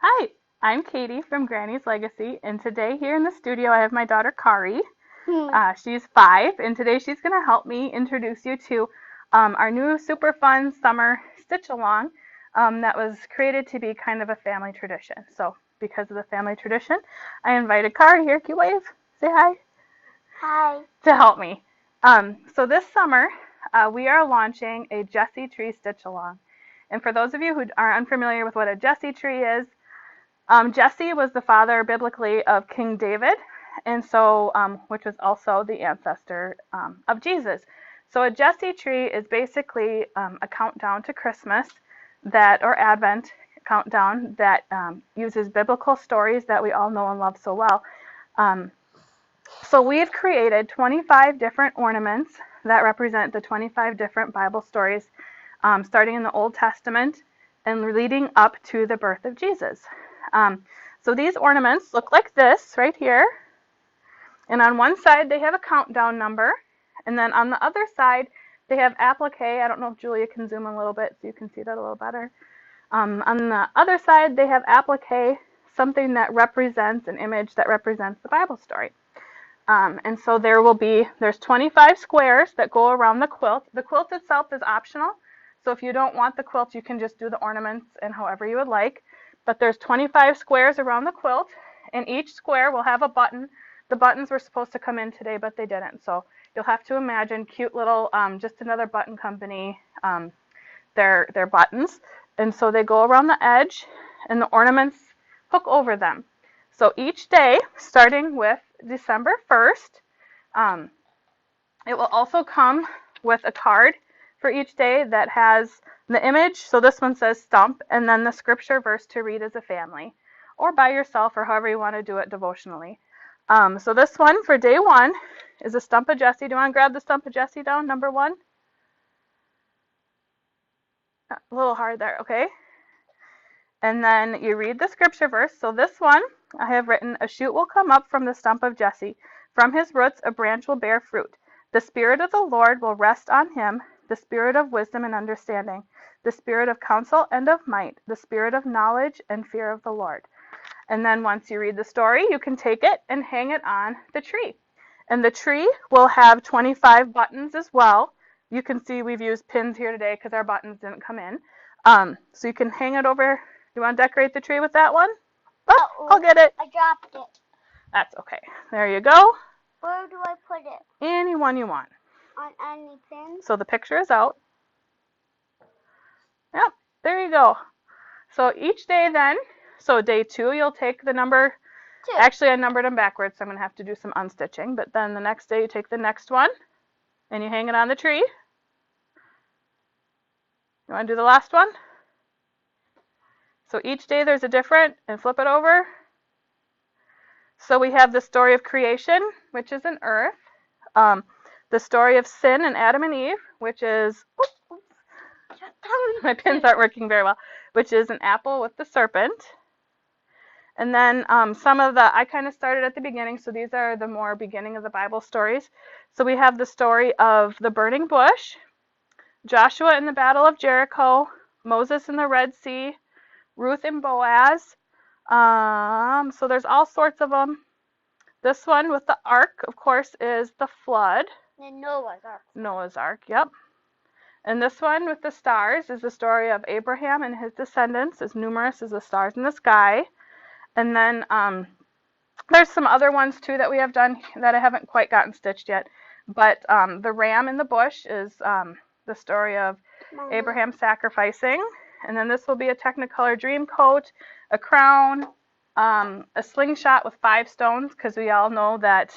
Hi, I'm Katie from Granny's Legacy, and today here in the studio I have my daughter Kari. She's 5, and today she's going to help me introduce you to our new super fun summer stitch along that was created to be kind of a family tradition. So, because of the family tradition, I invited Kari here. Can you wave? Say hi. Hi. To help me. So this summer, we are launching a Jesse tree stitch along. And for those of you who are unfamiliar with what a Jesse tree is, Jesse was the father biblically of King David, and so which was also the ancestor of Jesus. So a Jesse tree is basically a countdown to Christmas or Advent countdown that uses biblical stories that we all know and love so well. So we've created 25 different ornaments that represent the 25 different Bible stories, starting in the Old Testament and leading up to the birth of Jesus. So these ornaments look like this right here. And on one side they have a countdown number. And then on the other side they have applique. I don't know if Julia can zoom a little bit so you can see that a little better. On the other side they have applique, something that represents an image that represents the Bible story. And so there's 25 squares that go around the quilt. The quilt itself is optional. So if you don't want the quilt, you can just do the ornaments and however you would like. But there's 25 squares around the quilt, and each square will have a button. The buttons were supposed to come in today, but they didn't. So you'll have to imagine cute little, just another button company, their buttons. And so they go around the edge, and the ornaments hook over them. So each day, starting with December 1st, it will also come with a card for each day that has the image. So this one says stump, and then the scripture verse to read as a family, or by yourself, or however you want to do it devotionally. So this one for day 1 is a stump of Jesse. Do you want to grab the stump of Jesse down, number 1? A little hard there, okay. And then you read the scripture verse. So this one, I have written, a shoot will come up from the stump of Jesse. From his roots a branch will bear fruit. The Spirit of the Lord will rest on him, the Spirit of wisdom and understanding, the Spirit of counsel and of might, the Spirit of knowledge and fear of the Lord. And then once you read the story, you can take it and hang it on the tree. And the tree will have 25 buttons as well. You can see we've used pins here today because our buttons didn't come in. So you can hang it over. You want to decorate the tree with that one? Oh, I'll get it. I dropped it. That's okay. There you go. Where do I put it? Any one you want. On any pin? So the picture is out. Yep, there you go. So each day then, so day 2 you'll take the number, 2. Actually I numbered them backwards, so I'm going to have to do some unstitching, but then the next day you take the next one and you hang it on the tree. You want to do the last one? So each day there's a different, and flip it over. So we have the story of creation, which is an earth. The story of sin and Adam and Eve, which is, my pins aren't working very well, which is an apple with the serpent. And then some of I kind of started at the beginning, so these are the more beginning of the Bible stories. So we have the story of the burning bush, Joshua in the battle of Jericho, Moses in the Red Sea, Ruth and Boaz. So there's all sorts of them. This one with the ark, of course, is the flood. And Noah's Ark. Noah's Ark, yep. And this one with the stars is the story of Abraham and his descendants, as numerous as the stars in the sky. And then there's some other ones too that we have done that I haven't quite gotten stitched yet. But the ram in the bush is the story of Abraham sacrificing. And then this will be a Technicolor dream coat, a crown, a slingshot with 5 stones, because we all know that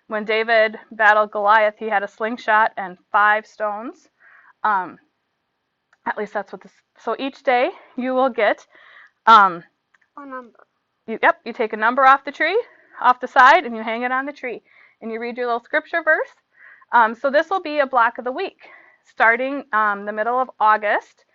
when David battled Goliath, he had a slingshot and 5 stones. At least that's what this. So each day you will get a number. You take a number off the tree, off the side, and you hang it on the tree. And you read your little scripture verse. So this will be a block of the week, starting the middle of August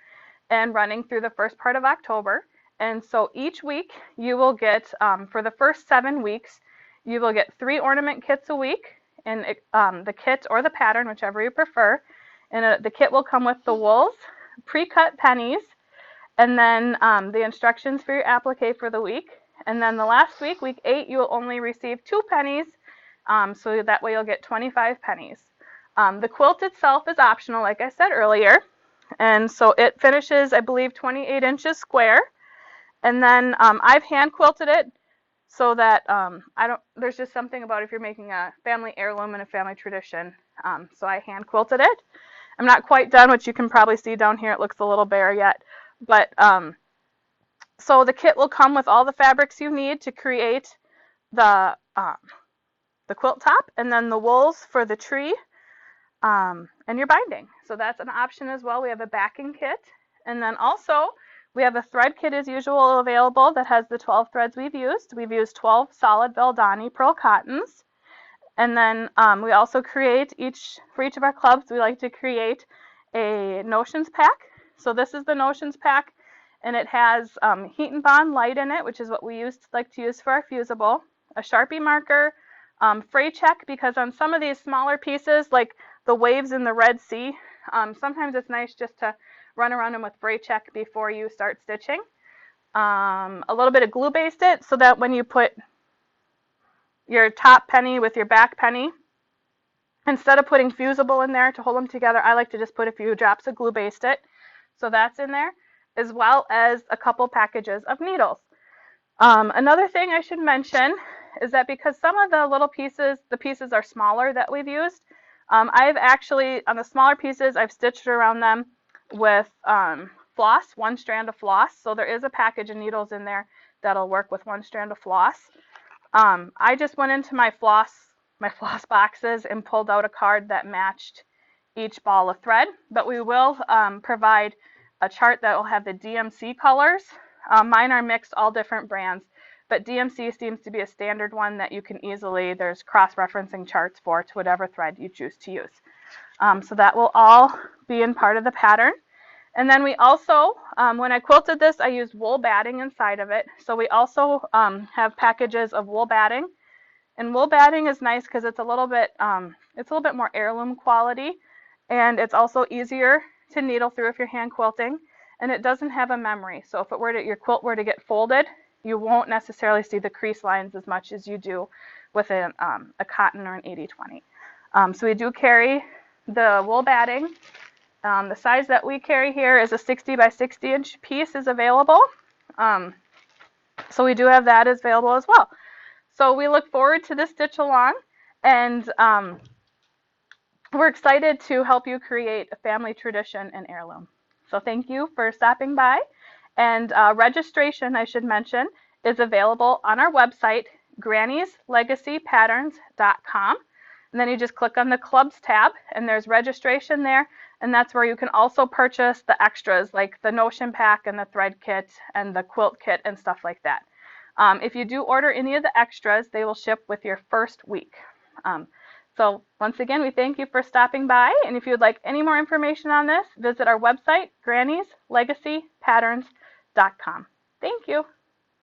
and running through the first part of October. And so each week you will get, for the first 7 weeks, you will get 3 ornament kits a week, and the kit or the pattern, whichever you prefer. And the kit will come with the wools, pre-cut pennies, and then the instructions for your applique for the week. And then the last week, week 8, you will only receive 2 pennies, so that way you'll get 25 pennies. The quilt itself is optional, like I said earlier, and so it finishes, I believe, 28 inches square. And then I've hand quilted it so that there's just something about if you're making a family heirloom and a family tradition. So I hand quilted it. I'm not quite done, which you can probably see down here. It looks a little bare yet. But so the kit will come with all the fabrics you need to create the quilt top, and then the wools for the tree, and your binding. So that's an option as well. We have a backing kit, and then also we have a thread kit as usual available that has the 12 threads we've used. We've used 12 solid Valdani pearl cottons. And then we also create for each of our clubs, we like to create a notions pack. So this is the notions pack, and it has heat and bond light in it, which is what we like to use for our fusible, a Sharpie marker, fray check, because on some of these smaller pieces, like the waves in the Red Sea, sometimes it's nice just to run around them with fray check before you start stitching. A little bit of glue baste it so that when you put your top penny with your back penny, instead of putting fusible in there to hold them together, I like to just put a few drops of glue baste it. So that's in there, as well as a couple packages of needles. Another thing I should mention is that because some of the little pieces, the pieces are smaller that we've used, I've actually, on the smaller pieces, I've stitched around them with floss, 1 strand of floss. So there is a package of needles in there that'll work with 1 strand of floss. I just went into my floss boxes and pulled out a card that matched each ball of thread, but we will provide a chart that will have the DMC colors. Mine are mixed, all different brands, but DMC seems to be a standard one that you can easily, there's cross-referencing charts for to whatever thread you choose to use. So that will all be in part of the pattern. And then we also, when I quilted this, I used wool batting inside of it. So we also have packages of wool batting. And wool batting is nice because it's a little bit more heirloom quality, and it's also easier to needle through if you're hand quilting, and it doesn't have a memory. So if your quilt were to get folded, you won't necessarily see the crease lines as much as you do with a cotton or an 80/20. So we do carry the wool batting. The size that we carry here is a 60 by 60 inch piece is available. So we do have that available as well. So we look forward to this stitch along, and we're excited to help you create a family tradition and heirloom. So thank you for stopping by. And registration, I should mention, is available on our website, grannieslegacypatterns.com. And then you just click on the clubs tab, and there's registration there. And that's where you can also purchase the extras, like the notion pack and the thread kit and the quilt kit and stuff like that. If you do order any of the extras, they will ship with your first week. So once again, we thank you for stopping by. And if you would like any more information on this, visit our website, grannieslegacypatterns.com. Thank you.